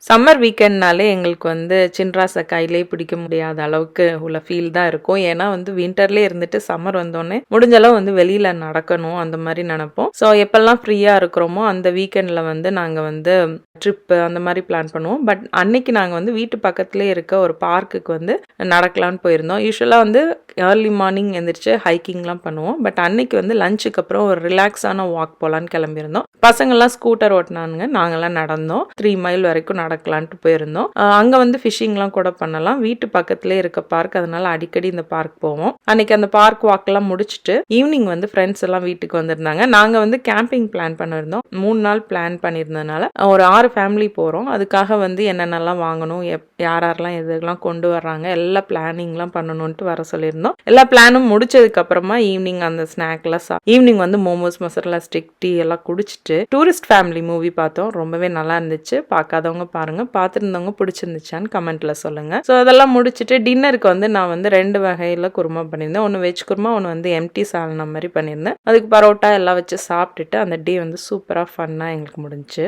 Summer வீக்கெண்ட்னாலே எங்களுக்கு வந்து சின்ராசை கையிலே பிடிக்க முடியாத அளவுக்கு உள்ள ஃபீல் தான் இருக்கும். ஏன்னா வந்து வின்டர்லேயே இருந்துட்டு சம்மர் வந்தோடனே முடிஞ்ச அளவு வந்து வெளியில் நடக்கணும் அந்த மாதிரி நினைப்போம். ஸோ எப்போல்லாம் ஃப்ரீயாக இருக்கிறோமோ அந்த வீக்கெண்டில் வந்து நாங்கள் வந்து ட்ரிப்பு அந்த மாதிரி பிளான் பண்ணுவோம். பட் அன்னைக்கு நாங்கள் வந்து வீட்டு பக்கத்துலேயே இருக்க ஒரு பார்க்குக்கு வந்து நடக்கலான்னு போயிருந்தோம். யூஸ்வலாக வந்து ஏர்லி மார்னிங் எழுந்திரிச்சு ஹைக்கிங்லாம் பண்ணுவோம். பட் அன்னைக்கு வந்து லஞ்சுக்கு அப்புறம் ஒரு ரிலாக்ஸான வாக் போகலான்னு கிளம்பியிருந்தோம். பசங்கள்லாம் ஸ்கூட்டர் ஓட்டினானுங்க, நாங்கள்லாம் நடந்தோம். 3 மைல் வரைக்கும் நடக்கலான்ட்டு போயிருந்தோம். அங்கே வந்து ஃபிஷிங்லாம் கூட பண்ணலாம். வீட்டு பக்கத்துலேயே இருக்க பார்க், அதனால அடிக்கடி இந்த பார்க் போவோம். அன்னைக்கு அந்த பார்க் வாக்கெல்லாம் முடிச்சுட்டு ஈவினிங் வந்து ஃப்ரெண்ட்ஸ் எல்லாம் வீட்டுக்கு வந்திருந்தாங்க. நாங்கள் வந்து கேம்பிங் பிளான் பண்ணியிருந்தோம். 3 நாள் பிளான் பண்ணியிருந்ததுனால ஒரு 6 ஃபேமிலி போகிறோம். அதுக்காக வந்து என்னென்னலாம் வாங்கணும், யாரெல்லாம் எதெல்லாம் கொண்டு வர்றாங்க, எல்லா பிளானிங்லாம் பண்ணணும்ட்டு வர சொல்லியிருந்தோம். எல்லா பிளானும் முடிச்சதுக்கு அப்புறமா ஈவினிங் அந்த ஸ்நாக்லாம் ஈவினிங் வந்து மோமோஸ், மசாலா ஸ்டிக், டீ எல்லாம் குடிச்சிட்டு டூரிஸ்ட் ஃபேமிலி மூவி பார்த்தோம். ரொம்பவே நல்லா இருந்துச்சு. பார்க்காதவங்க பாருங்க, பார்த்துருந்தவங்க பிடிச்சிருந்துச்சான்னு கமெண்ட்ல சொல்லுங்க. ஸோ அதெல்லாம் முடிச்சுட்டு டின்னருக்கு வந்து நான் வந்து 2 வகையில் குருமா பண்ணியிருந்தேன். ஒன்று வெஜ் குருமா, ஒன்று வந்து எம்டி சால்னா மாதிரி பண்ணியிருந்தேன். அதுக்கு பரோட்டா எல்லாம் வச்சு சாப்பிட்டுட்டு அந்த டே வந்து சூப்பராக ஃபன்னாக எங்களுக்கு முடிஞ்சுச்சு.